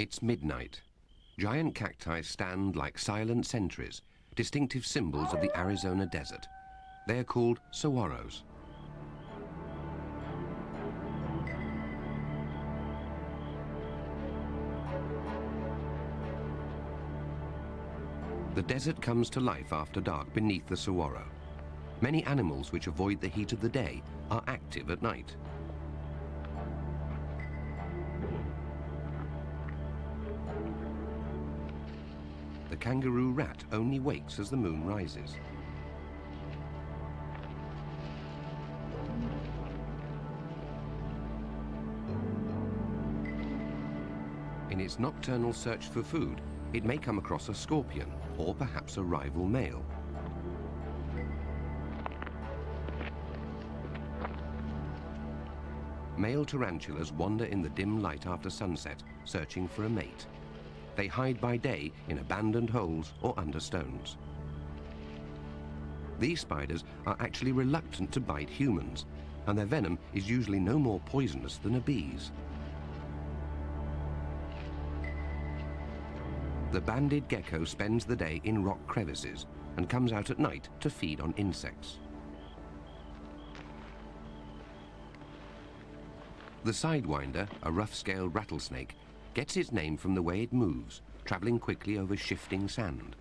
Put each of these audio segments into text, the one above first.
It's midnight. Giant cacti stand like silent sentries, distinctive symbols of the Arizona desert. They are called saguaros. The desert comes to life after dark beneath the saguaro. Many animals which avoid the heat of the day are active at night. The kangaroo rat only wakes as the moon rises. In its nocturnal search for food, it may come across a scorpion or perhaps a rival male. Male tarantulas wander in the dim light after sunset, searching for a mate. They hide by day in abandoned holes or under stones. These spiders are actually reluctant to bite humans, and their venom is usually no more poisonous than a bee's. The banded gecko spends the day in rock crevices and comes out at night to feed on insects. The sidewinder, a rough-scaled rattlesnake, gets its name from the way it moves, traveling quickly over shifting sand.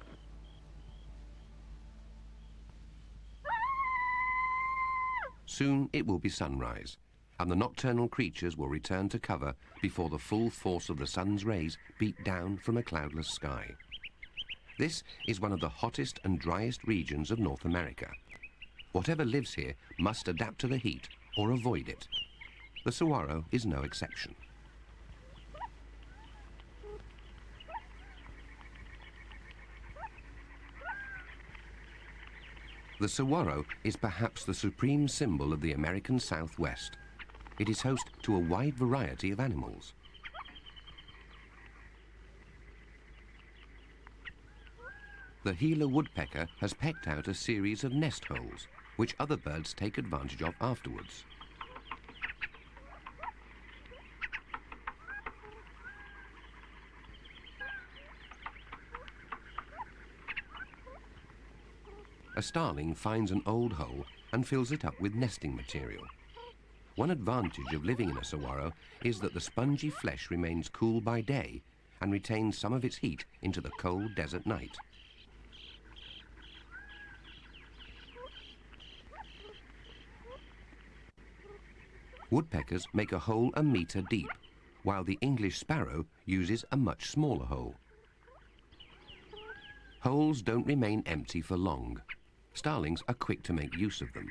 Soon it will be sunrise, and the nocturnal creatures will return to cover before the full force of the sun's rays beat down from a cloudless sky. This is one of the hottest and driest regions of North America. Whatever lives here must adapt to the heat or avoid it. The saguaro is no exception. The saguaro is perhaps the supreme symbol of the American Southwest. It is host to a wide variety of animals. The Gila woodpecker has pecked out a series of nest holes, which other birds take advantage of afterwards. A starling finds an old hole and fills it up with nesting material. One advantage of living in a saguaro is that the spongy flesh remains cool by day and retains some of its heat into the cold desert night. Woodpeckers make a hole a meter deep, while the English sparrow uses a much smaller hole. Holes don't remain empty for long. Starlings are quick to make use of them.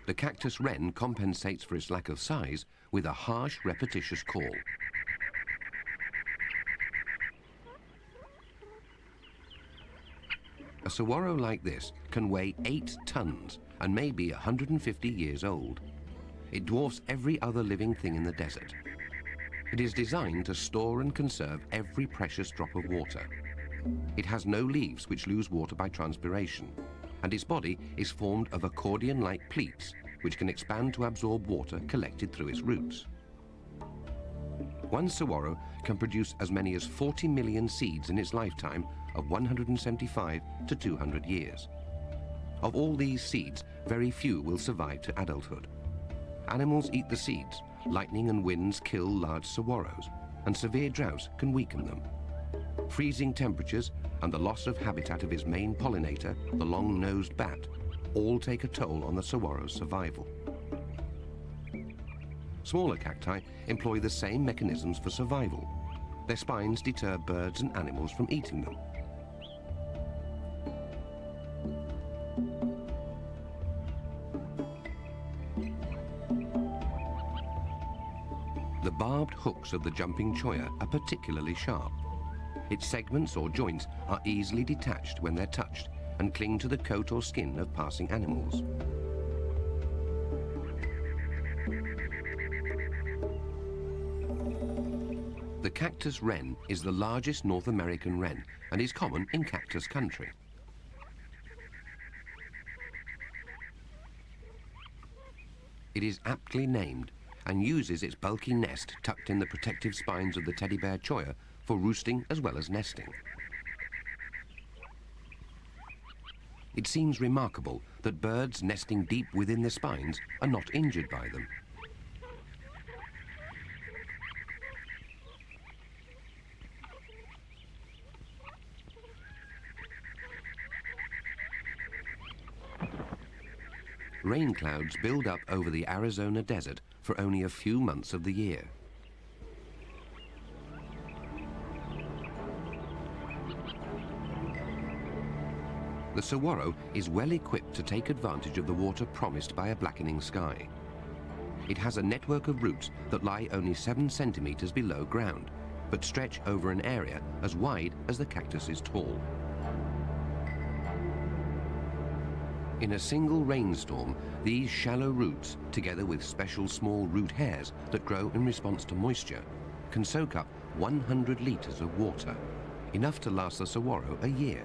The cactus wren compensates for its lack of size with a harsh, repetitious call. A saguaro like this can weigh 8 tons and may be 150 years old. It dwarfs every other living thing in the desert. It is designed to store and conserve every precious drop of water. It has no leaves which lose water by transpiration, and its body is formed of accordion-like pleats which can expand to absorb water collected through its roots. One saguaro can produce as many as 40 million seeds in its lifetime of 175 to 200 years. Of all these seeds, very few will survive to adulthood. Animals eat the seeds, lightning and winds kill large saguaros, and severe droughts can weaken them. Freezing temperatures and the loss of habitat of its main pollinator, the long-nosed bat, all take a toll on the saguaro's survival. Smaller cacti employ the same mechanisms for survival. Their spines deter birds and animals from eating them. The barbed hooks of the jumping cholla are particularly sharp. Its segments or joints are easily detached when they're touched and cling to the coat or skin of passing animals. The cactus wren is the largest North American wren and is common in cactus country. It is aptly named and uses its bulky nest tucked in the protective spines of the teddy bear choya for roosting as well as nesting. It seems remarkable that birds nesting deep within the spines are not injured by them. Rain clouds build up over the Arizona desert for only a few months of the year. The saguaro is well equipped to take advantage of the water promised by a blackening sky. It has a network of roots that lie only 7 centimeters below ground, but stretch over an area as wide as the cactus is tall. In a single rainstorm, these shallow roots, together with special small root hairs that grow in response to moisture, can soak up 100 liters of water, enough to last the saguaro a year.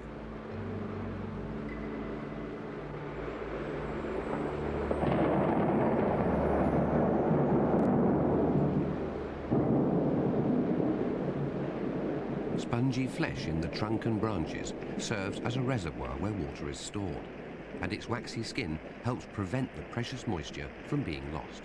Spongy flesh in the trunk and branches serves as a reservoir where water is stored, and its waxy skin helps prevent the precious moisture from being lost.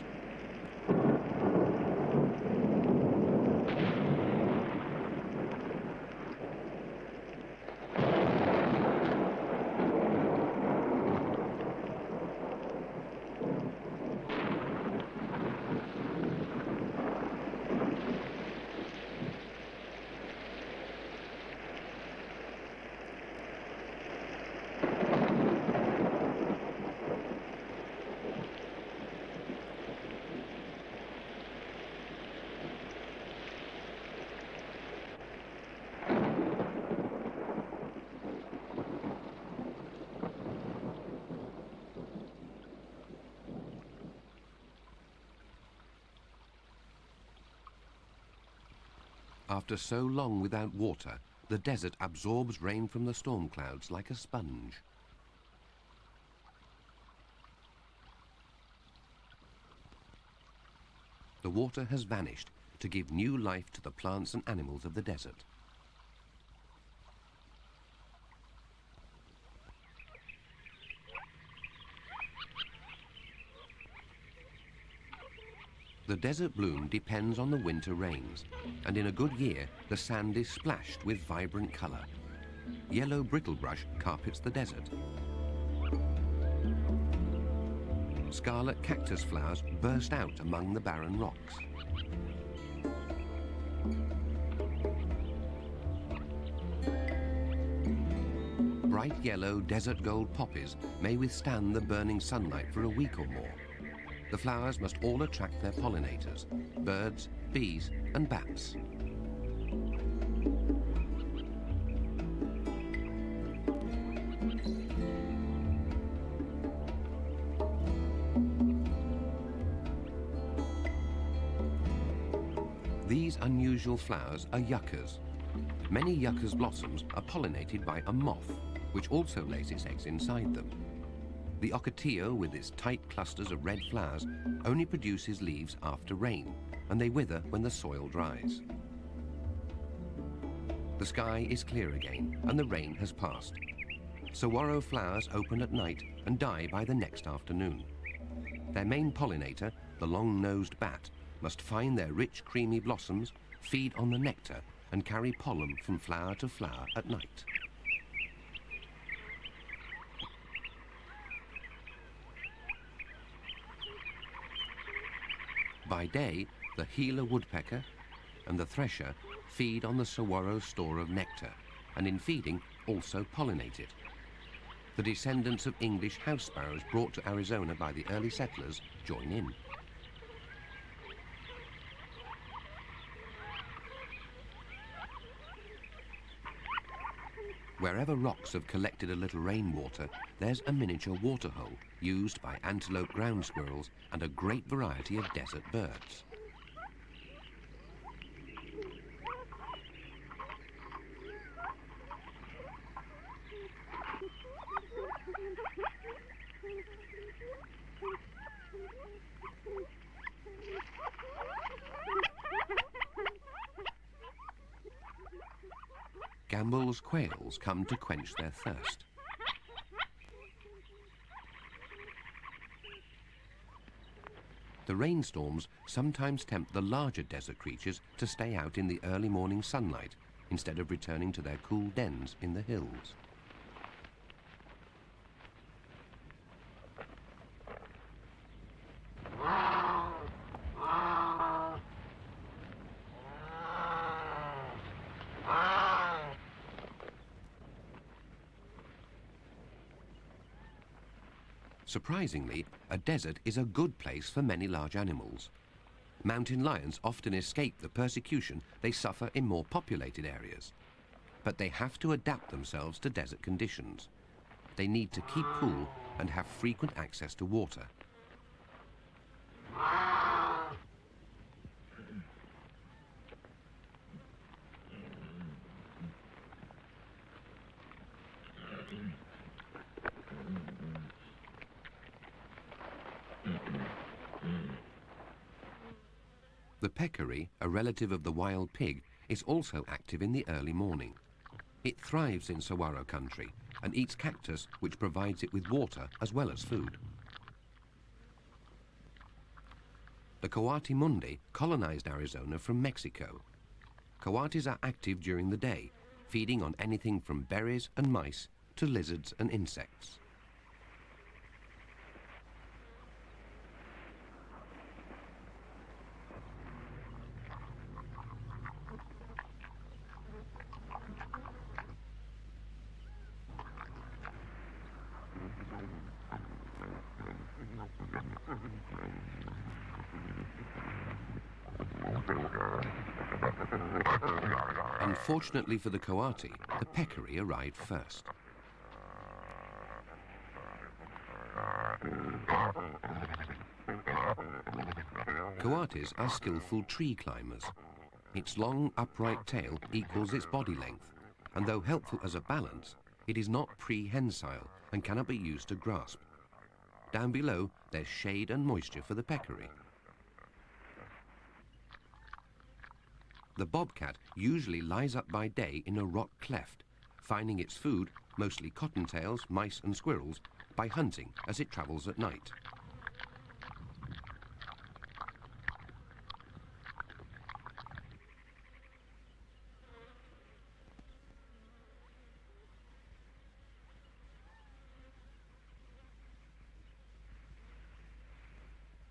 After so long without water, the desert absorbs rain from the storm clouds like a sponge. The water has vanished to give new life to the plants and animals of the desert. The desert bloom depends on the winter rains, and in a good year, the sand is splashed with vibrant color. Yellow brittlebrush carpets the desert. Scarlet cactus flowers burst out among the barren rocks. Bright yellow desert gold poppies may withstand the burning sunlight for a week or more. The flowers must all attract their pollinators, birds, bees, and bats. These unusual flowers are yuccas. Many yuccas' blossoms are pollinated by a moth, which also lays its eggs inside them. The ocotillo, with its tight clusters of red flowers, only produces leaves after rain, and they wither when the soil dries. The sky is clear again, and the rain has passed. Saguaro flowers open at night and die by the next afternoon. Their main pollinator, the long-nosed bat, must find their rich, creamy blossoms, feed on the nectar, and carry pollen from flower to flower at night. By day, the Gila woodpecker and the thresher feed on the saguaro's store of nectar, and in feeding also pollinate it. The descendants of English house sparrows brought to Arizona by the early settlers join in. Wherever rocks have collected a little rainwater, there's a miniature waterhole used by antelope ground squirrels and a great variety of desert birds. Gambel's quails come to quench their thirst. The rainstorms sometimes tempt the larger desert creatures to stay out in the early morning sunlight instead of returning to their cool dens in the hills. Surprisingly, a desert is a good place for many large animals. Mountain lions often escape the persecution they suffer in more populated areas. But they have to adapt themselves to desert conditions. They need to keep cool and have frequent access to water. The peccary, a relative of the wild pig, is also active in the early morning. It thrives in saguaro country and eats cactus, which provides it with water as well as food. The coati mundi colonized Arizona from Mexico. Coatis are active during the day, feeding on anything from berries and mice to lizards and insects. Unfortunately for the coati, the peccary arrived first. Coatis are skillful tree climbers. Its long, upright tail equals its body length, and though helpful as a balance, it is not prehensile and cannot be used to grasp. Down below, there's shade and moisture for the peccary. The bobcat usually lies up by day in a rock cleft, finding its food, mostly cottontails, mice and squirrels, by hunting as it travels at night.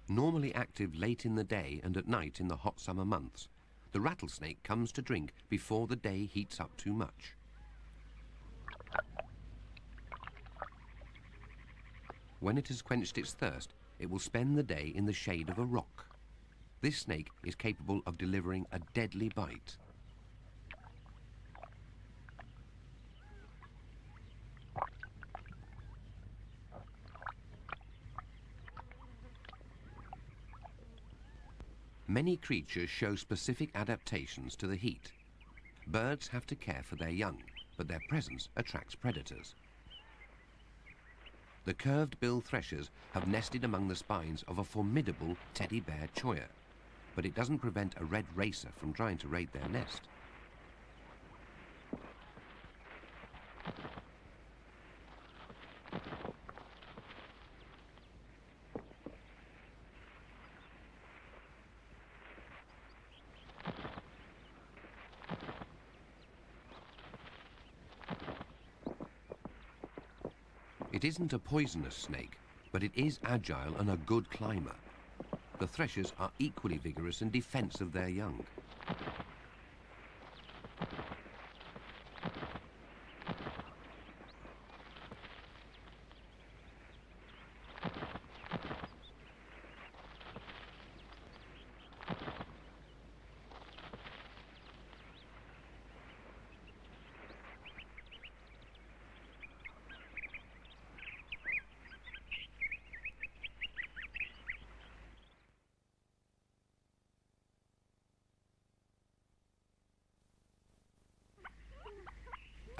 Normally active late in the day and at night in the hot summer months, the rattlesnake comes to drink before the day heats up too much. When it has quenched its thirst, it will spend the day in the shade of a rock. This snake is capable of delivering a deadly bite. Many creatures show specific adaptations to the heat. Birds have to care for their young, but their presence attracts predators. The curved-billed threshers have nested among the spines of a formidable teddy bear choya, but it doesn't prevent a red racer from trying to raid their nest. It isn't a poisonous snake, but it is agile and a good climber. The threshers are equally vigorous in defense of their young.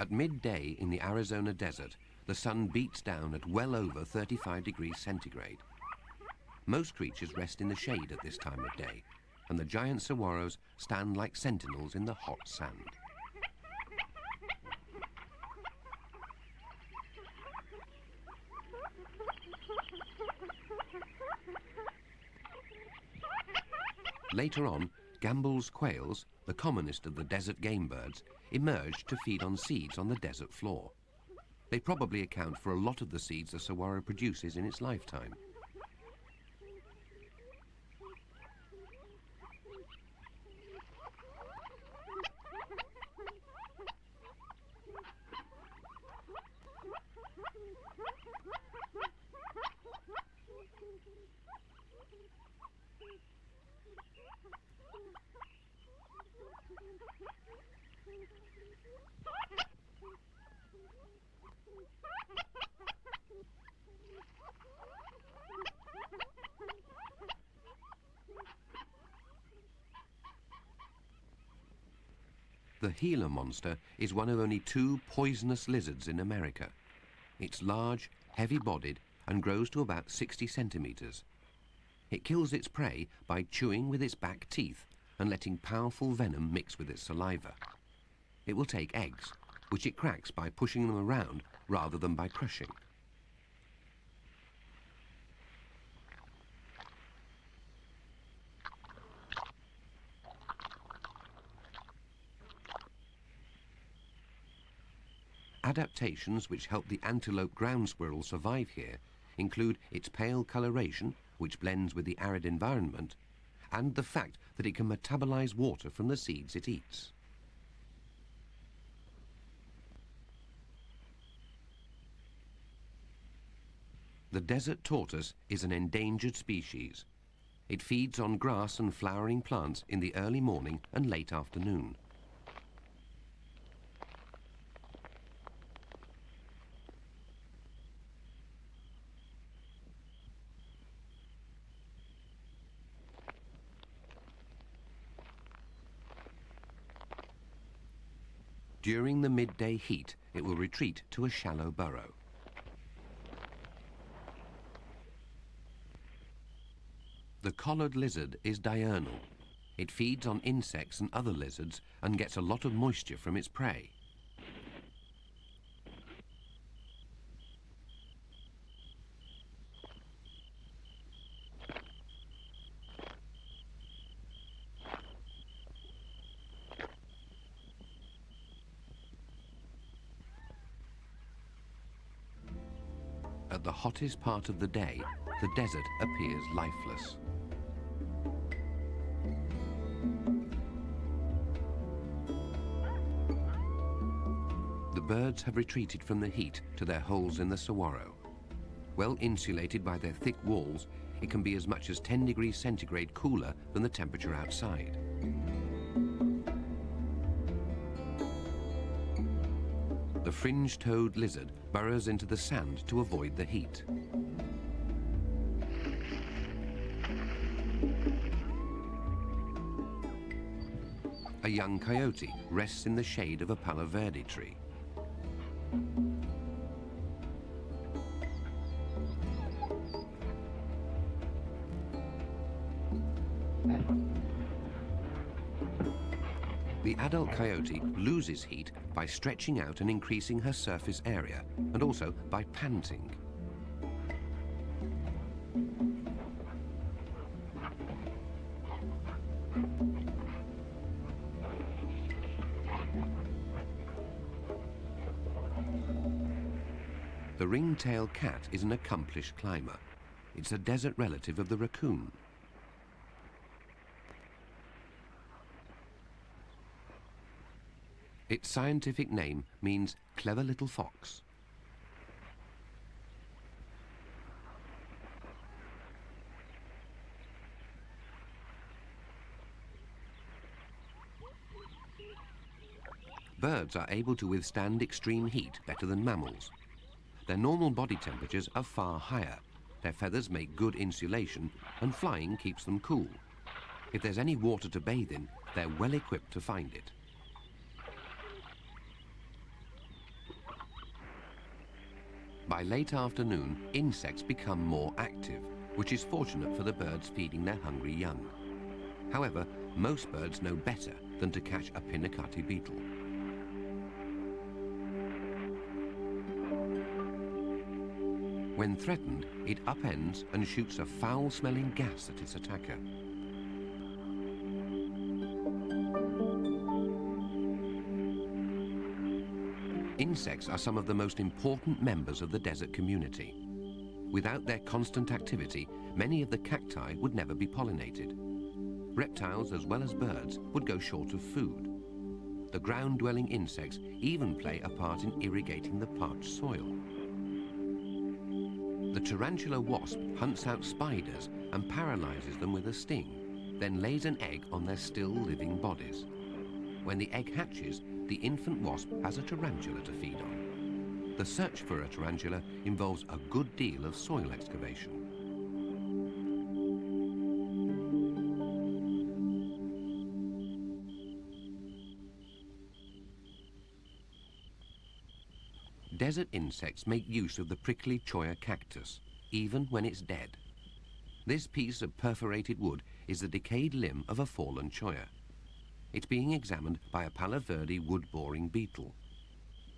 At midday in the Arizona desert, the sun beats down at well over 35 degrees centigrade. Most creatures rest in the shade at this time of day, and the giant saguaros stand like sentinels in the hot sand. Later on, Gambel's quails, the commonest of the desert game birds, emerged to feed on seeds on the desert floor. They probably account for a lot of the seeds the saguaro produces in its lifetime. The Gila monster is one of only 2 poisonous lizards in America. It's large, heavy-bodied, and grows to about 60 centimeters. It kills its prey by chewing with its back teeth and letting powerful venom mix with its saliva. It will take eggs, which it cracks by pushing them around rather than by crushing. Adaptations which help the antelope ground squirrel survive here include its pale coloration, which blends with the arid environment, and the fact that it can metabolize water from the seeds it eats. The desert tortoise is an endangered species. It feeds on grass and flowering plants in the early morning and late afternoon. During the midday heat, it will retreat to a shallow burrow. The collared lizard is diurnal. It feeds on insects and other lizards and gets a lot of moisture from its prey. At the hottest part of the day, the desert appears lifeless. The birds have retreated from the heat to their holes in the saguaro. Well insulated by their thick walls, it can be as much as 10 degrees centigrade cooler than the temperature outside. The fringe-toed lizard burrows into the sand to avoid the heat. A young coyote rests in the shade of a palo verde tree. The adult coyote loses heat by stretching out and increasing her surface area, and also by panting. The ring-tailed cat is an accomplished climber. It's a desert relative of the raccoon. Its scientific name means clever little fox. Birds are able to withstand extreme heat better than mammals. Their normal body temperatures are far higher. Their feathers make good insulation, and flying keeps them cool. If there's any water to bathe in, they're well equipped to find it. By late afternoon, insects become more active, which is fortunate for the birds feeding their hungry young. However, most birds know better than to catch a pinacate beetle. When threatened, it upends and shoots a foul-smelling gas at its attacker. Insects are some of the most important members of the desert community. Without their constant activity, many of the cacti would never be pollinated. Reptiles, as well as birds, would go short of food. The ground-dwelling insects even play a part in irrigating the parched soil. The tarantula wasp hunts out spiders and paralyzes them with a sting, then lays an egg on their still living bodies. When the egg hatches, the infant wasp has a tarantula to feed on. The search for a tarantula involves a good deal of soil excavation. Desert insects make use of the prickly cholla cactus, even when it's dead. This piece of perforated wood is the decayed limb of a fallen cholla. It's being examined by a Palo Verde wood-boring beetle.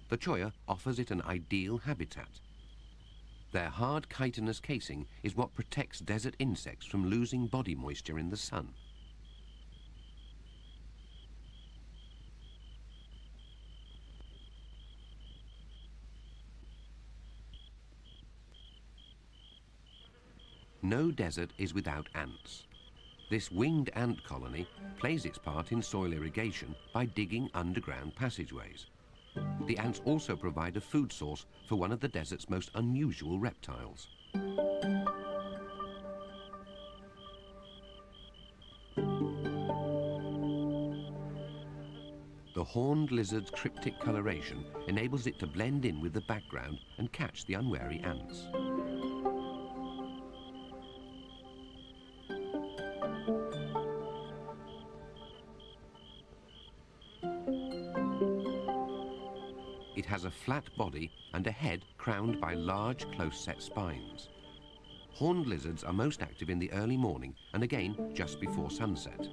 The cholla offers it an ideal habitat. Their hard chitinous casing is what protects desert insects from losing body moisture in the sun. No desert is without ants. This winged ant colony plays its part in soil irrigation by digging underground passageways. The ants also provide a food source for one of the desert's most unusual reptiles. The horned lizard's cryptic coloration enables it to blend in with the background and catch the unwary ants. It has a flat body and a head crowned by large, close-set spines. Horned lizards are most active in the early morning and again just before sunset.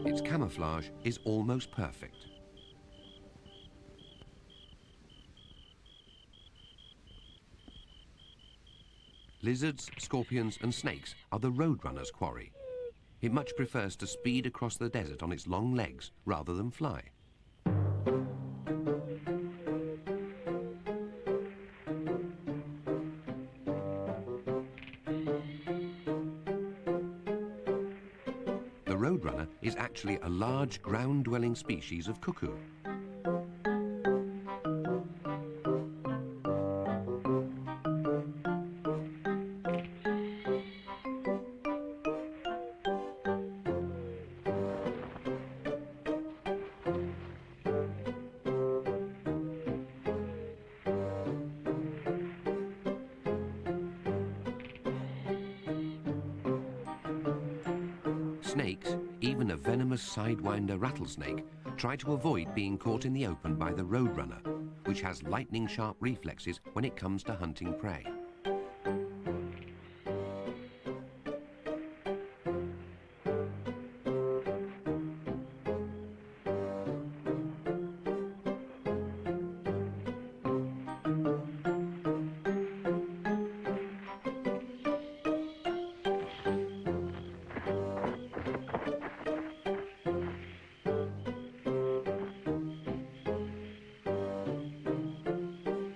Its camouflage is almost perfect. Lizards, scorpions and snakes are the roadrunner's quarry. It much prefers to speed across the desert on its long legs rather than fly. The roadrunner is actually a large ground-dwelling species of cuckoo. Snakes, even a venomous sidewinder rattlesnake, try to avoid being caught in the open by the roadrunner, which has lightning-sharp reflexes when it comes to hunting prey.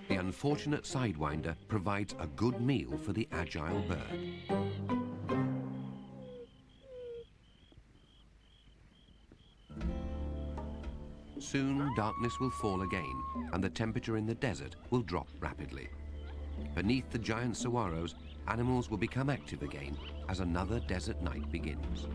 The unfortunate sidewinder provides a good meal for the agile bird. Soon darkness will fall again and the temperature in the desert will drop rapidly. Beneath the giant saguaros, animals will become active again as another desert night begins.